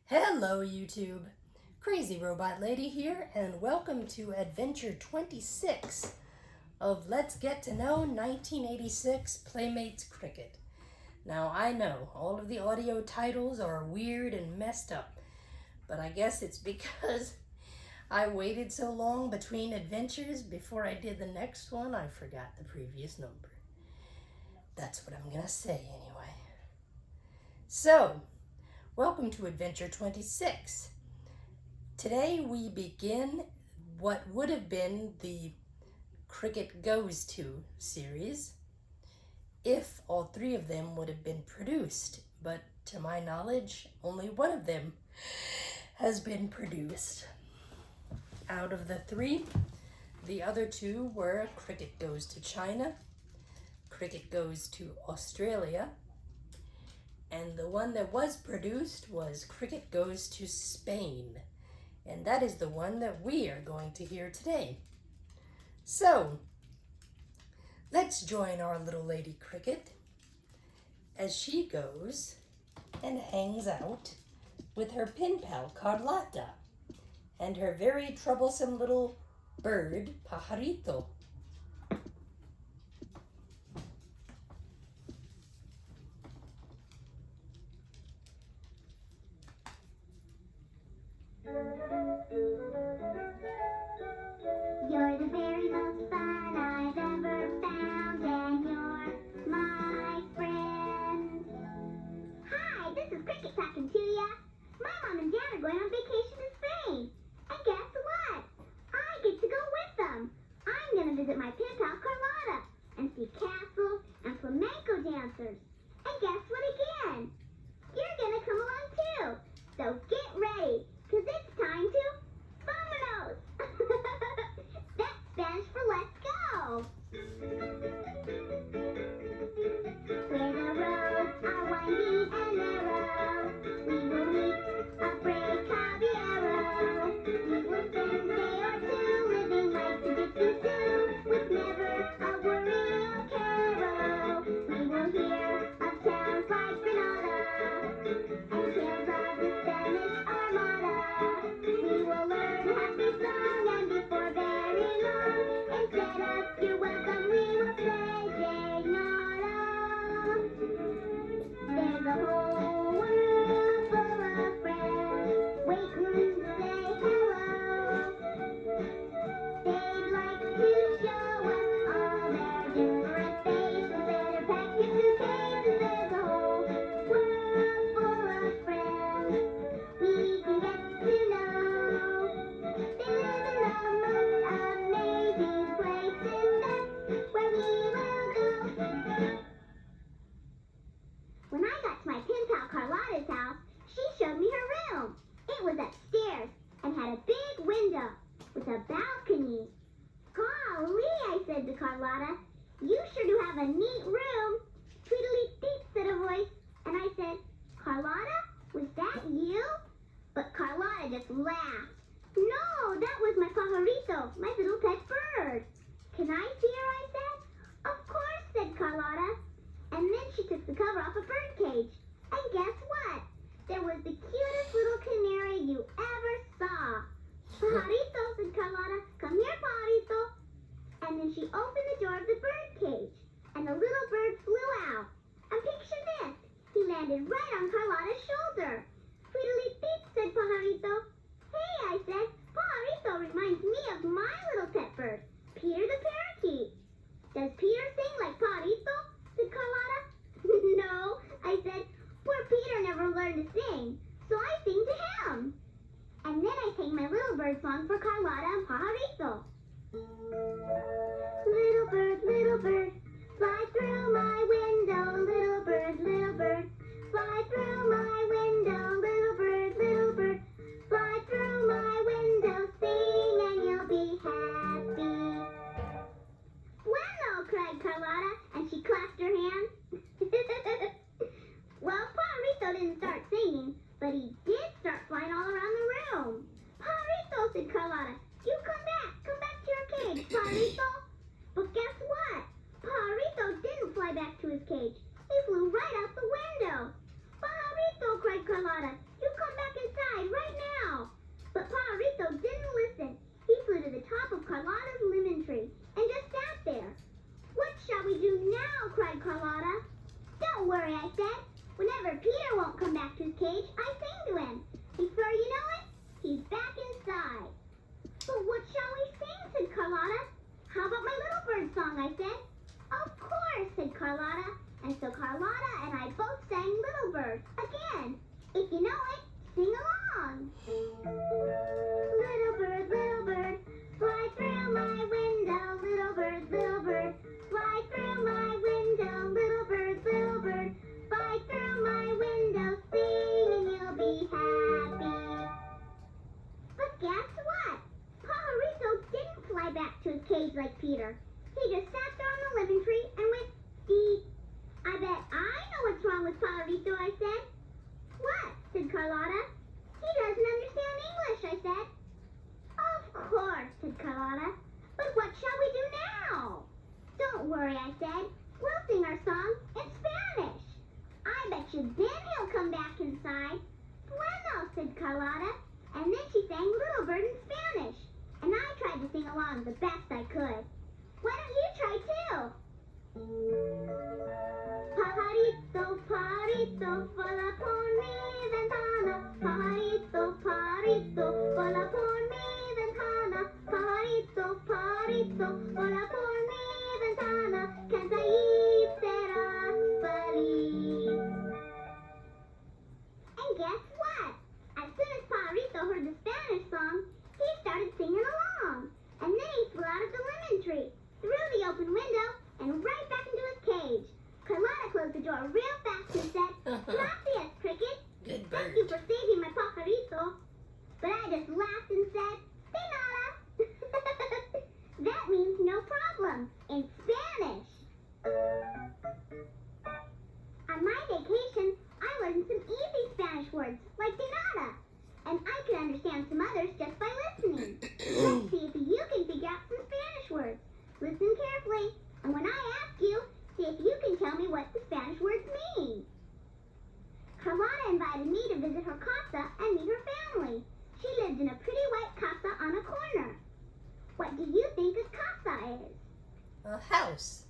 Hello YouTube, Crazy Robot Lady here, and welcome to Adventure 26 of Let's Get to Know 1986 Playmates Cricket. Now I know all of the audio titles are weird and messed up, but I guess it's because I waited so long between adventures before I did the next one, I forgot the previous number. That's what I'm gonna say anyway. So, welcome to Adventure 26. Today we begin what would have been the Cricket Goes To series if all three of them would have been produced, but to my knowledge, only one of them has been produced. Out of the three, the other two were Cricket Goes to China, Cricket Goes to Australia, and the one that was produced was Cricket Goes to Spain. And that is the one that we are going to hear today. So, let's join our little lady Cricket as she goes and hangs out with her pen pal Carlotta and her very troublesome little bird Pajarito. You're the very most fun I've ever found, and you're my friend. Hi, this is Cricket talking to ya. My mom and dad are going on vacation in Spain. And guess what? I get to go with them. I'm going to visit my pen pal Carlotta and see castles and flamenco dancers. And guess what again? You're going to come along too. So get ready, because it's time to Vámonos! That's Spanish for let's go! Where the roads are winding and narrow, we will meet a brave caballero. We will spend a day or two living like the gypsies do, with never a worry or care. We will hear of towns like Granada and tales of the Spanish Armada. We will learn happy song, and before very long, instead of you're welcome, we will say Señora. There's a whole world full of friends waiting to say hello. They'd like to show us all their different faces. Better pack your suitcases. There's a whole world full of friends we can get to know. They live in the most amazing places. That's where we will go. When I got to my pen pal Carlotta's house, she showed me her room. It was upstairs and had a big window with a balcony. Golly, I said to Carlotta, you sure do have a neat room. Tweedly-deep, said a voice. And I said, Carlotta, was that you? But Carlotta just laughed. No, that was my pajarito, my little pet bird. Can I see her, I said. Of course, said Carlotta. And then she took the cover off a bird cage. And guess what? There was the cutest little canary you ever saw. Pajarito, said Carlotta. Come here, Pajarito. And then she opened the door of the bird cage. And the little bird flew out. And picture this. He landed right on Carlotta's shoulder. Tweedly-deep, said Pajarito. Hey, I said, Pajarito reminds me of my little pet bird, Peter the parakeet. Does Peter sing like Pajarito? Said Carlotta. No, I said, poor Peter never learned to sing, so I sing to him. And then I sang my little bird song for Carlotta and Pajarito. Little bird, fly through my window. Little bird, fly through my window. Little bird, fly through my window. Sing and you'll be happy. Bueno, cried Carlotta, and she clapped her hands. Well, Pajarito didn't start singing, but he did start flying all around the room. Pajarito, said Carlotta, you come back to your cage, Pajarito. But guess what? Pajarito didn't fly back to his cage. He flew right out the window. Pajarito, cried Carlotta, you come back inside. sang to him. Before you know it, he's back inside. But what shall we sing, said Carlotta. How about my little bird song, I said. Of course, said Carlotta. And so Carlotta and I both sang Little Bird again. If you know it, sing along. Little bird, fly through my window. Little bird, fly through my window. Little bird, fly through my window. Sing and you'll be happy. But guess what? Pajarito didn't fly back to his cage like Peter. He just sat there on the living tree and went, "Deep." I bet I know what's wrong with Pajarito, I said. What? Said Carlotta. He doesn't understand English, I said. Of course, said Carlotta. But what shall we do now? Don't worry, I said. We'll sing our song in Spanish. I bet you then he'll come back inside. Bueno, said Carlotta. And then she sang Little Bird in Spanish. And I tried to sing along the best I could. Why don't you try too? Pajarito, pajarito, vola por mi ventana. Pajarito, pajarito, vola por mi ventana. Pajarito, pajarito, vola por mi ventana. Canta y serás feliz. And guess what? As soon as Pajarito heard the Spanish song, he started singing along. And then he flew out of the lemon tree, through the open window, and right back into his cage. Carlotta closed the door real fast and said, "Gracias, Cricket. Good Thank bird. you for saving my pajarito." But I just laughed and said, "De nada." That means no problem in Spanish. On my vacation, I learned some easy Spanish words like de nada. And I could understand some others just by listening. Let's see if you can figure out some Spanish words. Listen carefully, and when I ask you, see if you can tell me what the Spanish words mean. Carlotta invited me to visit her casa and meet her family. She lived in a pretty white casa on a corner. What do you think a casa is? A house.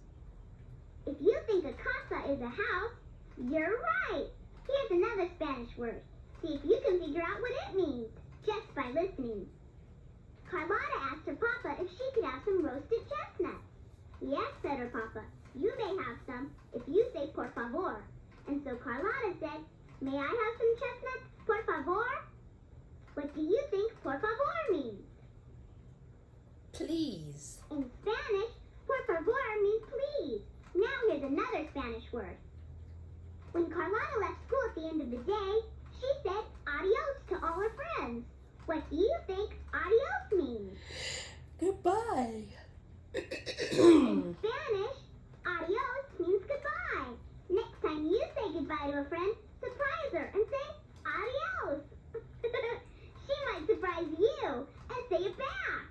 If you think a casa is a house, you're right. Here's another Spanish word. See if you can figure out what it means, just by listening. Carlotta asked her papa if she could have some roasted chestnuts. Yes, said her papa. You may have some if you say por favor. And so Carlotta said, "May I have some chestnuts, por favor?" What do you think por favor means? Please. In Spanish, por favor means please. Now here's another Spanish word. When Carlotta left school at the end of the day, she said adios to all her friends. What do you think adios means? Goodbye. In Spanish, adios means goodbye. Next time you say goodbye to a friend, surprise her and say adios. She might surprise you and say it back.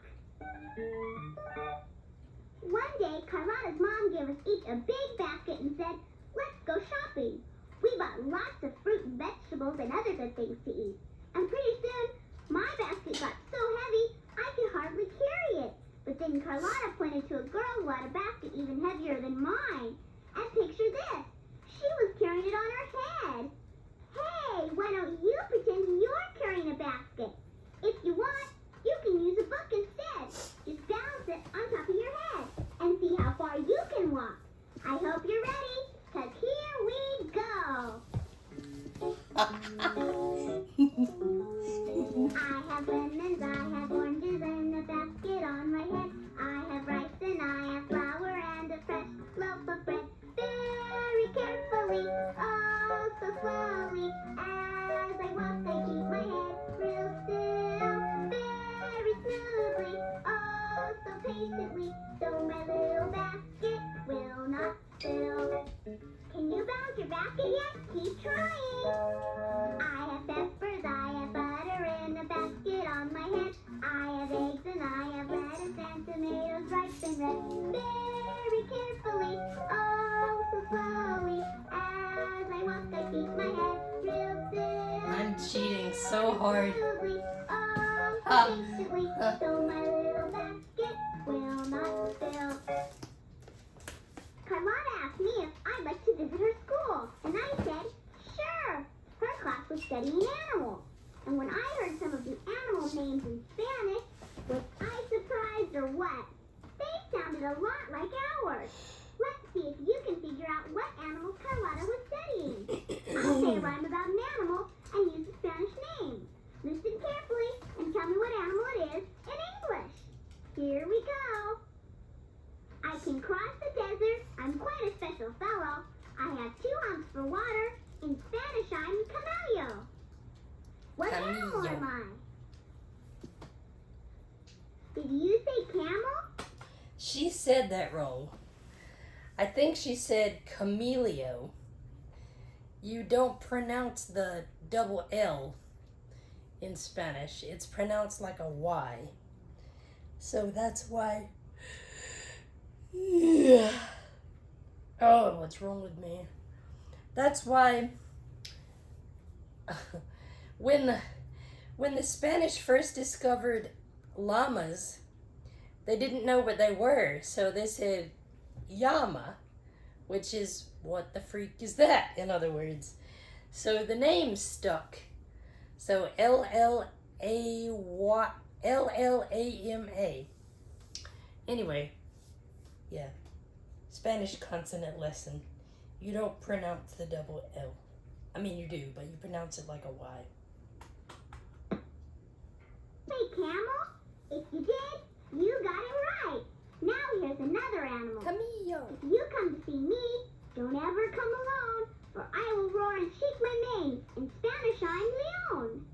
One day, Carlotta's mom gave us each a big basket and said, "Let's go shopping." We bought lots of fruit and vegetables and other good things to eat. And pretty soon, my basket got so heavy, I could hardly carry it. But then Carlotta pointed to a girl who had a basket even heavier than mine. And picture this, she was carrying it on her head. Hey, why don't you pretend you're carrying a basket? If you want, you can use a book instead. Just balance it on top of your head and see how far you can walk. I hope you're ready, because here we go. I have lemons, I have oranges, and a basket on my head. I have rice and I have flour and a fresh loaf of bread. Very carefully, oh so slowly, as I walk I keep my head real still. Very smoothly, oh so patiently, so my little basket will not fill. Can you balance your basket yet? Keep trying. I have peppers, I have butter in a basket on my head. I have eggs and I have lettuce and tomatoes ripe and red. Very carefully, oh so slowly, as I walk I keep my head real still. I'm cheating so hard. Smoothly, oh so patiently, so my little basket will not fill. Carlotta asked me if I'd like to visit her school, and I said, sure. Her class was studying animals. And when I heard some of the animal names in Spanish, was I surprised or what? They sounded a lot like ours. Let's see if you can figure out what animals Carlotta was studying. I'll say a rhyme about an animal and use the Spanish name. Listen carefully and tell me what animal it is in English. Here we go. I can cross the desert. I'm quite a special fellow. I have 2 humps for water. In Spanish, I'm camello. What animal am I? Did you say camel? She said that wrong. I think she said camellia. You don't pronounce the double L in Spanish. It's pronounced like a Y. So that's why. Oh, what's wrong with me? That's why when the Spanish first discovered llamas, they didn't know what they were, so they said llama, which is what the freak is that, in other words. So the name stuck. So Llama. Anyway, yeah. Spanish consonant lesson. You don't pronounce the double L. I mean, you do, but you pronounce it like a Y. Say camel? If you did, you got it right. Now here's another animal. Camillo. If you come to see me, don't ever come alone, for I will roar and shake my mane. In Spanish, I'm Leon.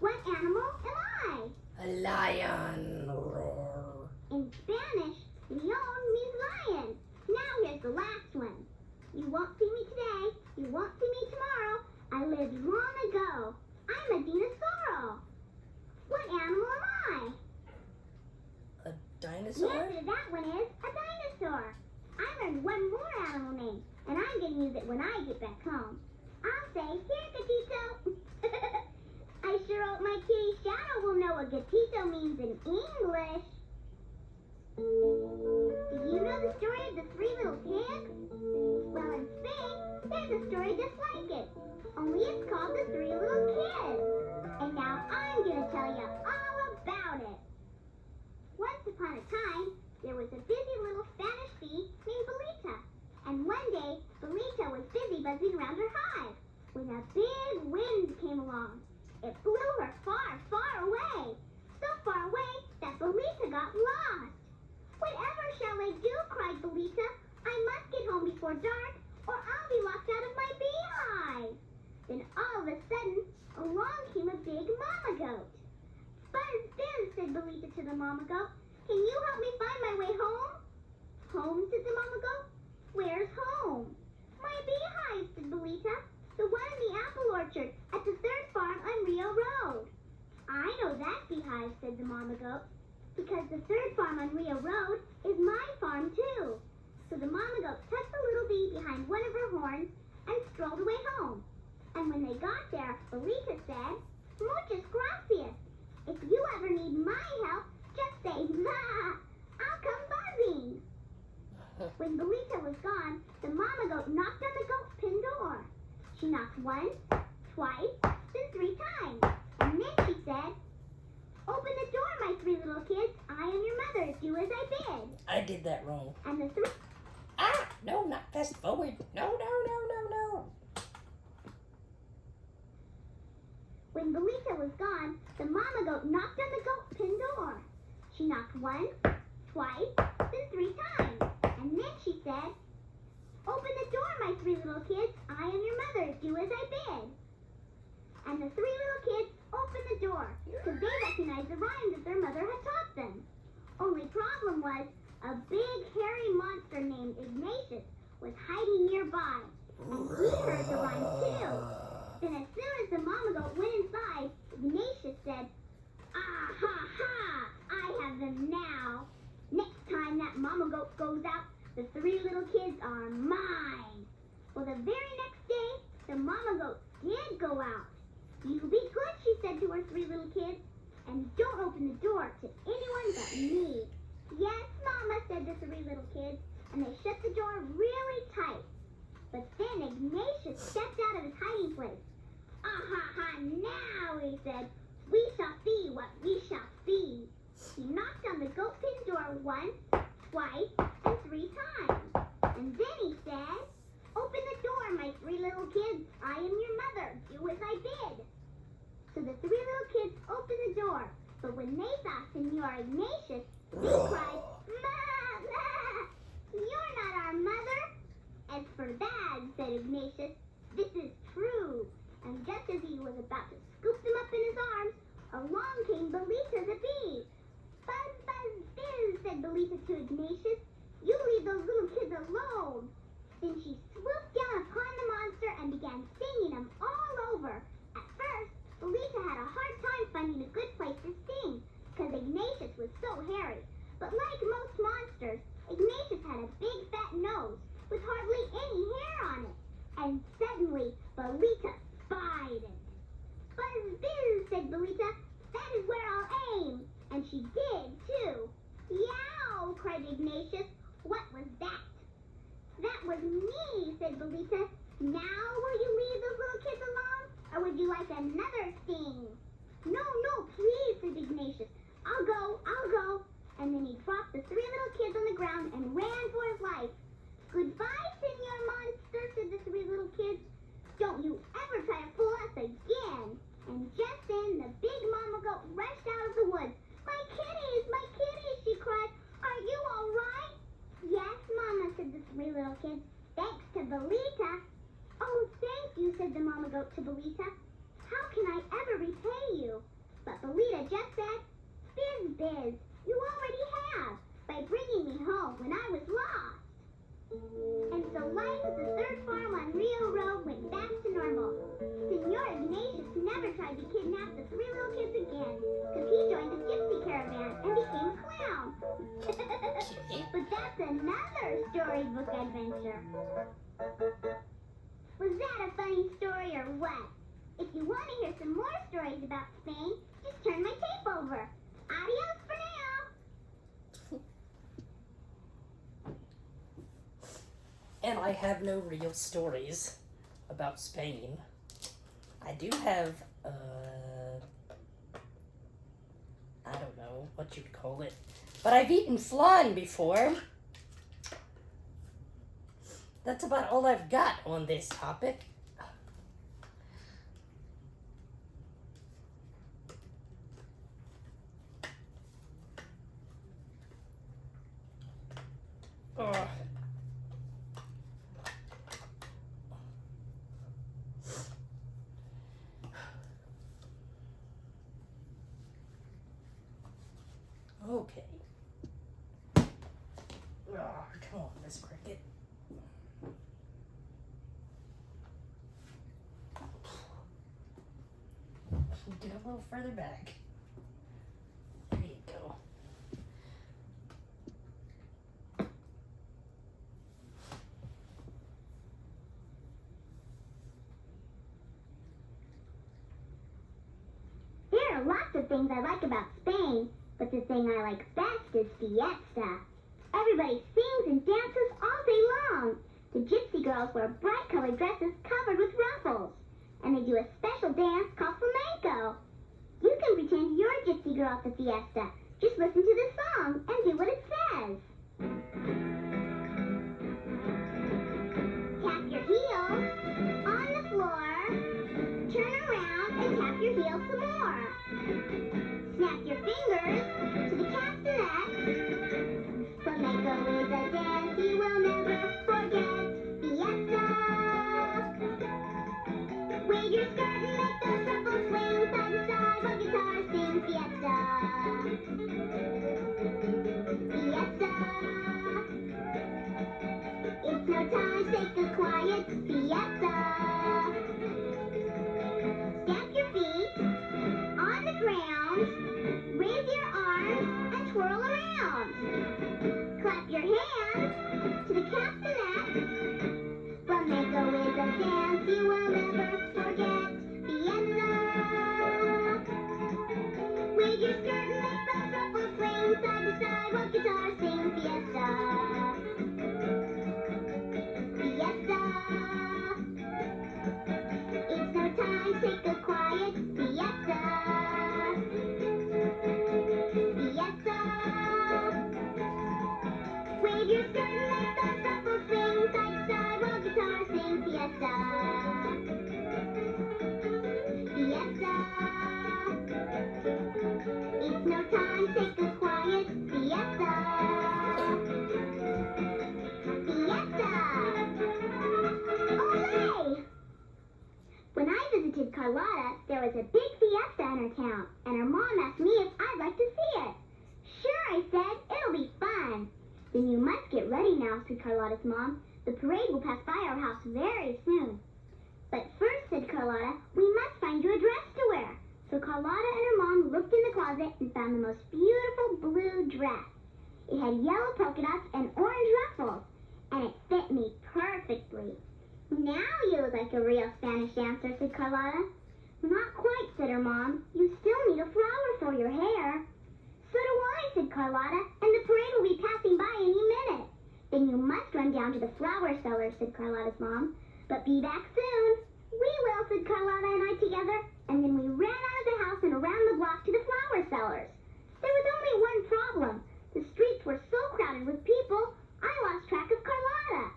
What animal am I? A lion. Roar. In Spanish, Leon means lion. Now here's the last one. You won't see me today. You won't see me tomorrow. I lived long ago. I'm a dinosaur. What animal am I? A dinosaur? The answer to that one is a dinosaur. I learned one more animal name, and I'm going to use it when I get back home. I'll say, here, gatito. I sure hope my kitty Shadow will know what gatito means in English. Did you know the story of the 3 little pigs? Well, in Spain, there's a story just like it. Only it's called the 3 little kids. And now I'm going to tell you all about it. Once upon a time, there was a busy little Spanish bee named Belita. And one day, Belita was busy buzzing around her hive when a big wind came along. It blew her far, far away. So far away that Belita got lost. Whatever shall I do? Cried Belita. I must get home before dark, or I'll be locked out of my beehive. Then all of a sudden, along came a big mama goat. Buzz, Buzz, said Belita to the mama goat. Can you help me find my way home? Home, said the mama goat. Where's home? My beehive, said Belita. The one in the apple orchard at the 3rd farm on Rio Road. I know that beehive, said the mama goat, because the 3rd farm on Rio Road is my farm too. So the mama goat tucked the little bee behind one of her horns and strolled away home. And when they got there, Belita said, Muchas gracias. If you ever need my help, just say, ma, I'll come buzzing. When Belita was gone, the mama goat knocked on the goat's pen door. She knocked once, twice, then 3 times. And then she said, Open the door, my 3 little kids. I am your mother. Do as I bid. I did that wrong. And the 3... Ah! No, not fast forward. No. When Belita was gone, the mama goat knocked on the goat's pen door. She knocked once, twice, then 3 times. And then she said, Open the door, my 3 little kids. I am your mother. Do as I bid. And the 3 little kids opened the door, because they recognized the rhyme that their mother had taught them. Only problem was, a big hairy monster named Ignatius was hiding nearby, and he heard the rhyme too. Then as soon as the mama goat went inside, Ignatius said, Ah ha ha, I have them now. Next time that mama goat goes out, the 3 little kids are mine. Well, the very next day, the mama goat did go out. You be good, she said to her 3 little kids, and don't open the door to anyone but me. Yes, Mama, said the 3 little kids, and they shut the door really tight. But then Ignatius stepped out of his hiding the three little kids opened the door. But when they saw Senor Ignatius, they cried, "Ma! Ma! You're not our mother!" "As for that," said Ignatius, "this is true." And just as he was about to scoop them up in his arms, along came Belita the bee. "Buzz, buzz, bizz," said Belita to Ignatius. "You leave those little kids alone." Then she swooped down upon the monster and began stinging him all over. At first, Belita had a hard time finding a good place to sting, because Ignatius was so hairy. But like most monsters, Ignatius had a big fat nose with hardly any hair on it. And suddenly, Belita spied it. "Buzz, bizz," said Belita. "That is where I'll aim." And she did, too. "Yow!" cried Ignatius. "What was that?" "That was me," said Belita. "Now will you leave those little kids alone, or would you like another sting?" "No, no, please," said Ignatius. I'll go." And then he dropped the three little kids on the ground and ran for his life. "Goodbye, Senor Monster," said the three little kids. "Don't you ever try to fool us again." And just then the big mama goat rushed out of the woods. My kitties," she cried. "Are you all right?" "Yes, Mama," said the three little kids. "Thanks to Belita." "Oh, thank you," said the mama goat to Belita. "How can I ever repay you?" But Belita just said, "Biz, biz, you already have, by bringing me home when I was lost." And so life at the third farm on Rio Road went back to normal. Senor Ignatius never tried to kidnap the three little kids again, because he joined the gypsy caravan and became a clown. But that's another storybook adventure. Was that a funny story or what? If you want to hear some more stories about Spain, just turn my tape over. Adios for now. And I have no real stories about Spain. I do have, I don't know what you'd call it, but I've eaten flan before. That's about all I've got on this topic. Ugh. Okay. Oh, come on, Miss Cricket. Get a little further back. There you go. There are lots of things I like about Spain, but the thing I like best is fiesta. Everybody sings and dances all day long. The gypsy girls wear bright-colored dresses covered with ruffles, and they do a special dance called flamenco. You can pretend you're a gypsy girl at the fiesta. Just listen to the song and do what it says. Tap your heels on the floor. Turn around and tap your heels some more. Snap your fingers to the castanets. Flamenco is a dance you will never forget. Fiesta! Wave your skirt and make those ruffles swing side to side while guitars sing fiesta. Fiesta! It's no time, take a quiet fiesta. Stamp your feet on the ground, raise your arms and twirl around. Clap your hands to the castanets. Flamenco is a dance you will never forget. Fiesta! Wave your skirt and make those ruffles swing side to side while guitars sing fiesta. Fiesta! It's no time, take a quiet fiesta. Fiesta! Wave your skirt and make those ruffles swing side to side while guitars sing fiesta. Fiesta! take a quiet siesta. Siesta! Olé! When I visited Carlotta, there was a big fiesta in her town, and her mom asked me if I'd like to see it. Sure, I said, it'll be fun. Then you must get ready now, said Carlotta's mom. The parade will pass by our house very soon. But first, said Carlotta, we must find you a dress to wear. So Carlotta and her mom looked in the closet and found the most beautiful blue dress. It had yellow polka dots and orange ruffles, and it fit me perfectly. Now you look like a real Spanish dancer, said Carlotta. Not quite, said her mom. You still need a flower for your hair. So do I, said Carlotta, and the parade will be passing by any minute. Then you must run down to the flower cellar, said Carlotta's mom. But be back soon. We will, said Carlotta and I together, and then we ran out of the house and around the block to the flower cellars. There was only one problem. The streets were so crowded with people, I lost track of Carlotta.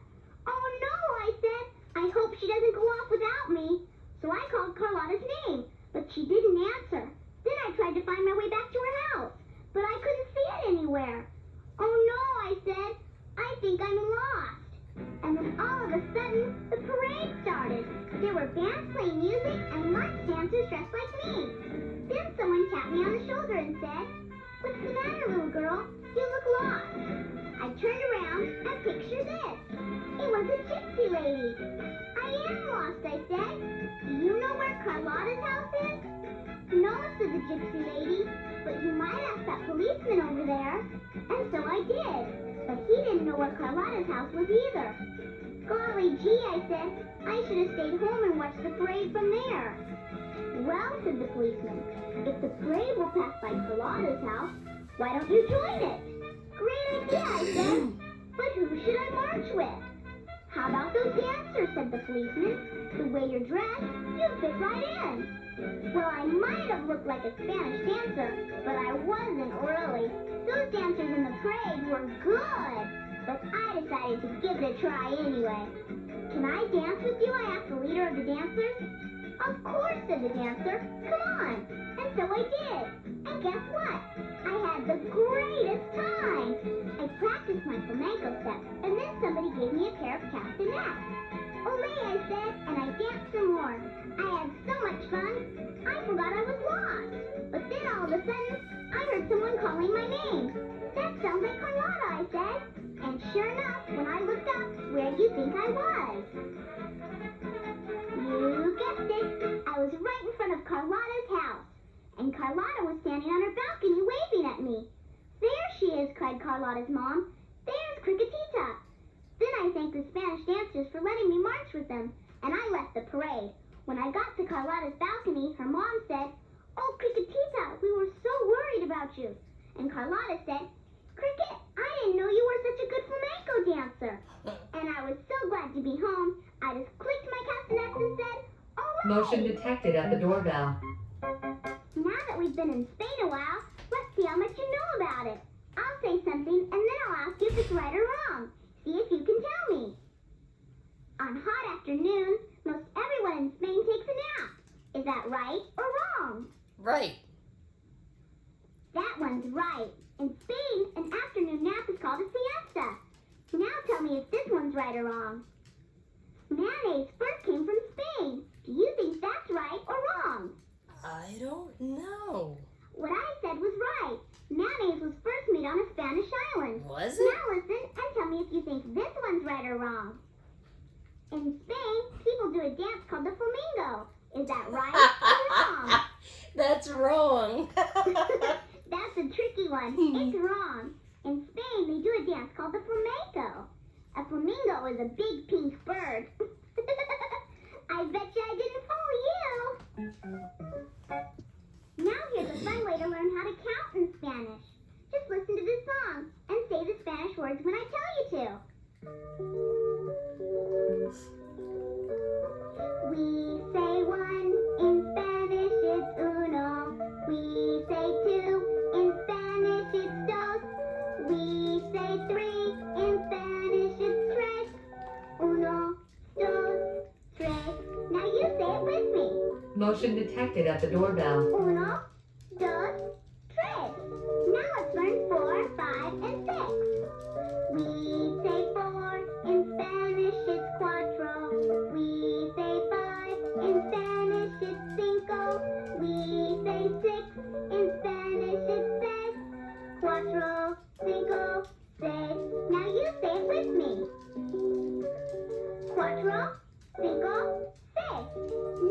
Oh no, I said. I hope she doesn't go off without me. So I called Carlotta's name, but she didn't answer. Then I tried to find my way back to her house, but I couldn't see it anywhere. Oh no, I said. I think I'm lost. And then all of a sudden, the parade started. There were bands playing music and lots of dancers dressed like me. Then someone tapped me on the shoulder and said, "What's the matter, little girl? You look lost." I turned around and picture this. It was a gypsy lady. "I am lost," I said. "Do you know where Carlotta's house is?" "No," said the gypsy lady, "but you might ask that policeman over there." And so I did. But he didn't know where Carlotta's house was either. "Golly gee," I said, "I should have stayed home and watched the parade from there." "Well," said the policeman, "if the parade will pass by Carlotta's house, why don't you join it?" "Great idea," I said, "but who should I march with?" "How about those dancers?" said the policeman. "The way you're dressed, you fit right in." Well, I might have looked like a Spanish dancer, but I wasn't really. Those dancers in the parade were good, but I decided to give it a try anyway. "Can I dance with you?" I asked the leader of the dancers. "Of course," said the dancer. "Come on." And so I did. And guess what? I had the greatest time. I practiced my flamenco steps, and then somebody gave me a pair of castanets. "Olé," I said, and I danced some more. I had so much fun, I forgot I was lost. But then all of a sudden, I heard someone calling my name. "That sounds like Carlotta," I said. And sure enough, when I looked up, where do you think I was? You guessed it. I was right in front of Carlotta's house. And Carlotta was standing on her balcony waving at me. "There she is," cried Carlotta's mom. "There's Cricketita." Then I thanked the Spanish dancers for letting me march with them, and I left the parade. When I got to Carlotta's balcony, her mom said, "Oh, Cricketita, we were so worried about you." And Carlotta said, "Cricket, I didn't know you were such a good flamenco dancer." And I was so glad to be home, I just clicked my castanets and said, "All right." Motion detected at the doorbell. Now that we've been in Spain a while, let's see how much you know about it. I'll say something, and then I'll ask you if it's right or wrong. See if you can tell me. On hot afternoons, most everyone in Spain takes a nap. Is that right or wrong? Right. That one's right. In Spain, an afternoon nap is called a siesta. Now tell me if this one's right or wrong. Mayonnaise first came from Spain. Do you think that's right or wrong? I don't know. What I said was right. Mayonnaise was first made on a Spanish island. Was it? Now listen and tell me if you think this one's right or wrong. In Spain, people do a dance called the flamingo. Is that right or wrong? That's wrong. That's a tricky one. It's wrong. In Spain, they do a dance called the flamenco. A flamingo is a big pink bird. I bet you I didn't fool you. Now here's a fun way to learn how to count in Spanish. Just listen to this song and say the Spanish words when I tell you to. We say one, in Spanish it's uno. We say two, in Spanish it's dos. We say three, in Spanish it's tres. Uno, dos, tres. Now you say it with me. Motion detected at the doorbell. Uno, dos, tres. Now six. In Spanish it says cuatro, cinco, seis. Now you say it with me. Cuatro, cinco, seis.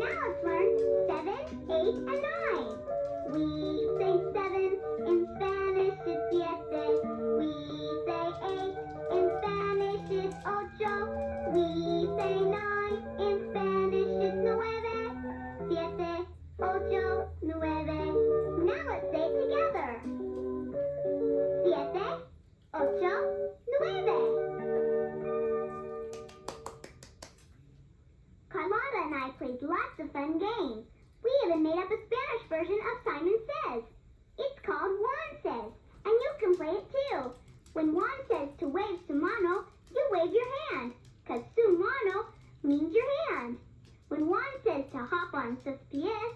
Now let's learn 7, 8, and 9. We say 7 in Spanish it's siete. We say 8 in Spanish it's ocho. We say 9 in Spanish it's nueve. Siete, ocho, nueve. Now let's say it together. Siete, ocho, nueve. Carlotta and I played lots of fun games. We even made up a Spanish version of Simon Says. It's called Juan Says, and you can play it too. When Juan says to wave su mano, you wave your hand, 'cause su mano means your hand. When Juan says to hop on sus pies,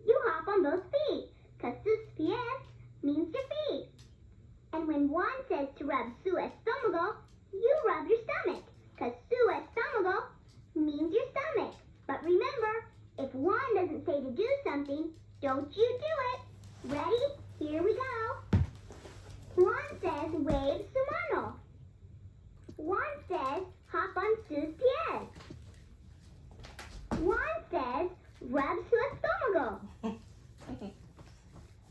you hop on both feet, 'cause sus pies means your feet. And when Juan says to rub su estómago, you rub your stomach, 'cause su estómago means your stomach. But remember, if Juan doesn't say to do something, don't you do it. Ready? Here we go. Juan says wave su mano. Juan says hop on sus pies. Juan says rub su estómago.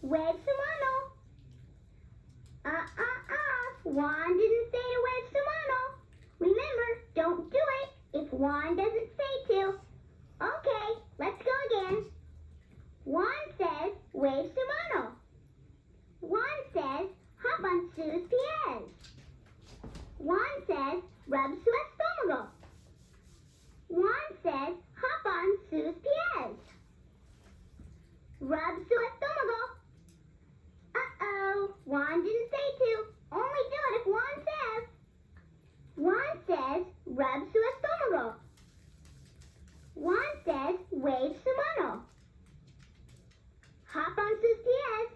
Wave su mano. Juan didn't say to wave su mano. Remember, don't do it if Juan doesn't say to. Okay, let's go again. Juan says wave su mano. Juan says hop on sus pies. Juan says rub su estómago. Juan says hop on sus pies. Rub su estómago. Uh-oh, Juan didn't say to. Only do it if Juan says. Juan says rub su estómago. Juan says wave su mano. Hop on sus pies.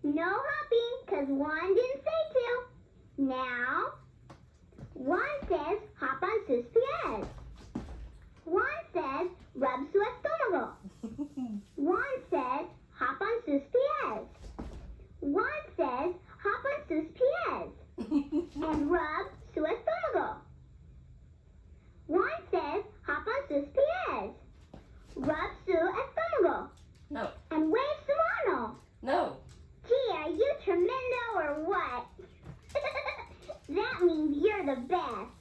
No hopping, 'cause Juan didn't say to. Now, Juan says hop on sus pies. Juan says rub su estómago. Juan says hop on sus pies. Juan says hop on sus pies. And rub su estómago. Juan says hop on sus pies. Rub su estómago. No. And wave su mano. No. Gee, are you tremendo or what? That means you're the best.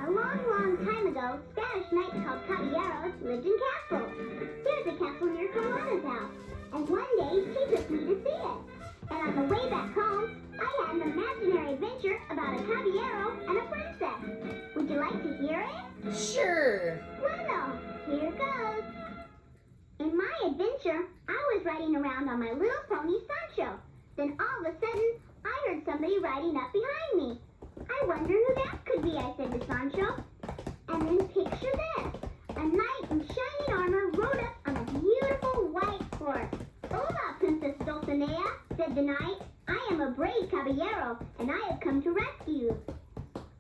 A long, long time ago, Spanish knights called caballeros lived in castles. There's a castle near Carlotta's house, and one day she took me to see it. And on the way back home, I had an imaginary adventure about a caballero and a princess. Would you like to hear it? Sure. Bueno, here goes. In my adventure, I was riding around on my little pony Sancho. Then all of a sudden, I heard somebody riding up behind me. I wonder who that could be, I said to Sancho. And then picture this. A knight in shining armor rode up on a beautiful white horse. Hola, Princess Dulcinea, said the knight. I am a brave caballero, and I have come to rescue you.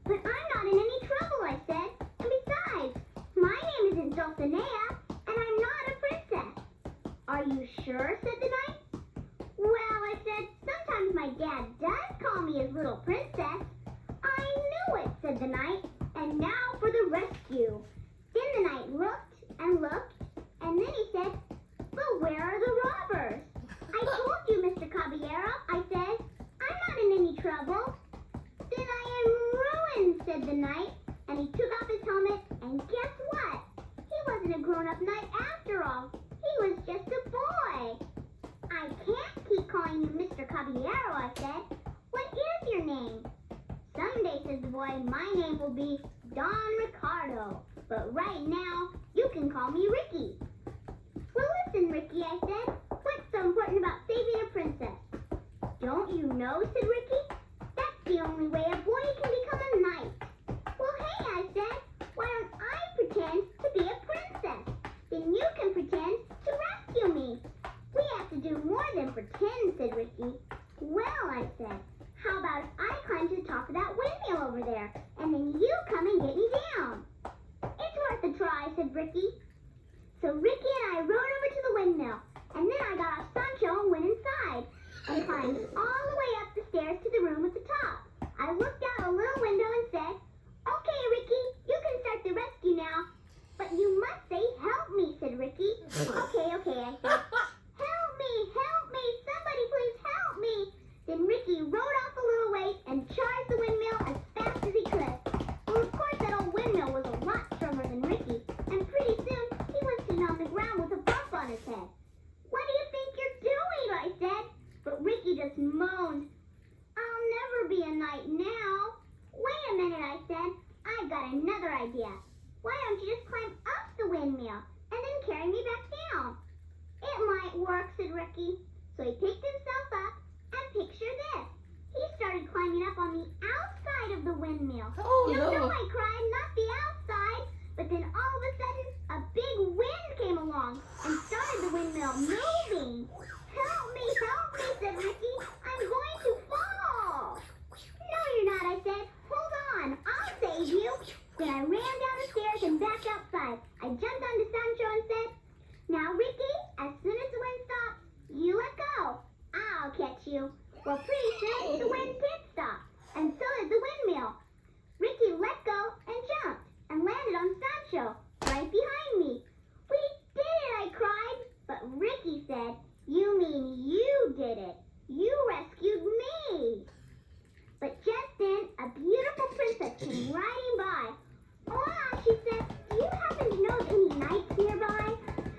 But I'm not in any trouble, I said. And besides, my name isn't Dulcinea, and I'm not a princess. Are you sure, said the knight. Well, I said, sometimes my dad does call me his little princess. I knew it, said the knight. And now for the rescue. Then the knight looked, and then he said, but where are the robbers? I told you, Mr. Caballero, I said. I'm not in any trouble. Then I am ruined, said the knight. And he took off his helmet, and guess what? He wasn't a grown-up knight after all. He was just a boy. I can't keep calling you Mr. Caballero, I said. What is your name? Someday, said the boy, my name will be Don Ricardo. But right now, you can call me Ricky. Well, listen, Ricky, I said. What's so important about saving a princess? Don't you know, said Ricky. That's the only way a boy can become a knight. Well, hey, I said, why don't I pretend to be a princess? Then you can pretend to rescue me. We have to do more than pretend, said Ricky. Well, I said, how about if I climb to the top of that windmill over there, and then you come and get me down? It's worth a try, said Ricky. So his head. What do you think you're doing? I said. But Ricky just moaned. I'll never be a knight now. Wait a minute, I said. I've got another idea. Why don't you just climb up the windmill and then carry me back down? It might work, said Ricky. So he picked himself up, and picture this. He started climbing up on the outside of the windmill. Oh, no, no. I cried, not the outside. But then all of a sudden, a big wind came along and started the windmill moving. Help me, said Ricky. I'm going to fall. No, you're not, I said. Hold on, I'll save you. Then I ran down the stairs and back outside. I jumped onto Sancho and said, now, Ricky, as soon as the wind stops, you let go. I'll catch you. Well, pretty soon, the wind did stop, and so did the windmill. Ricky let go and jumped and landed on Sancho, right behind me. We did it, I cried. But Ricky said, you mean you did it. You rescued me. But just then, a beautiful princess came riding by. Hola, she said, do you happen to know of any knights nearby?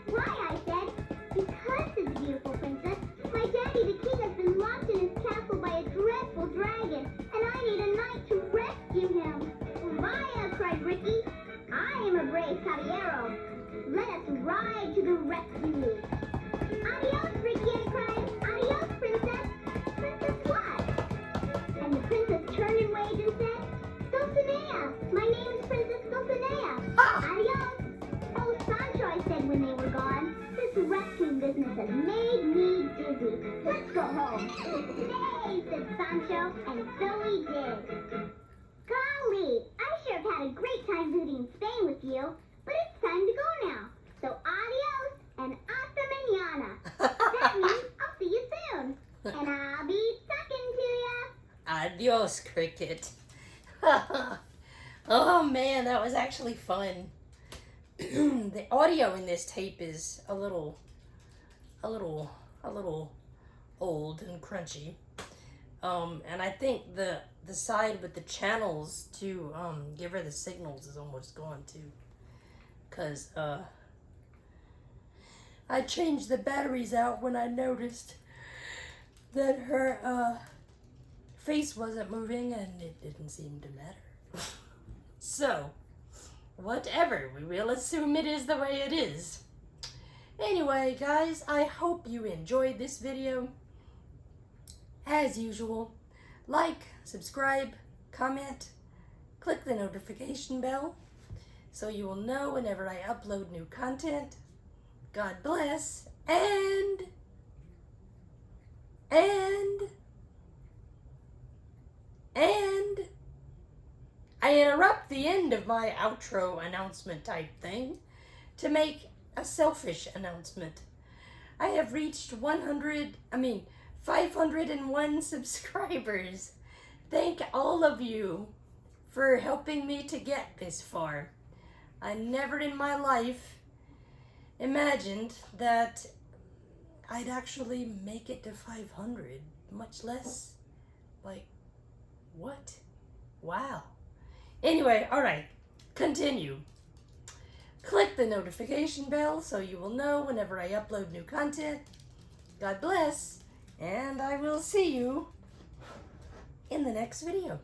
Why, I said, because, said the beautiful princess, my daddy, the king, has been locked in his castle by a dreadful dragon, and I need a knight to rescue him. Vaya, cried Ricky. I am a brave caballero. Let us ride to the rescue. Adios, Ricky, I cried. Adios, princess. Princess what? And the princess turned and waved and said, Dulcinea. My name is Princess Dulcinea. Adios. Oh, Sancho, I said when they were gone, this rescuing business has made me dizzy. Let's go home. Nay, said Sancho, and so he did. Golly, I sure have had a great time visiting Spain with you, but it's time to go now. So adios and hasta mañana. That means I'll see you soon. And I'll be talking to ya. Adios, Cricket. Oh man, that was actually fun. The audio in this tape is a little old and crunchy. And I think the side with the channels to give her the signals is almost gone too. Cause I changed the batteries out when I noticed that her face wasn't moving and it didn't seem to matter. So, whatever, we will assume it is the way it is. Anyway, guys, I hope you enjoyed this video. As usual, like, subscribe, comment, click the notification bell so you will know whenever I upload new content. God bless, and I interrupt the end of my outro announcement type thing to make a selfish announcement. I have reached 501 subscribers. Thank all of you for helping me to get this far. I never in my life imagined that I'd actually make it to 500, much less, like, what? Wow. Anyway, alright, continue. Click the notification bell so you will know whenever I upload new content. God bless, and I will see you in the next video.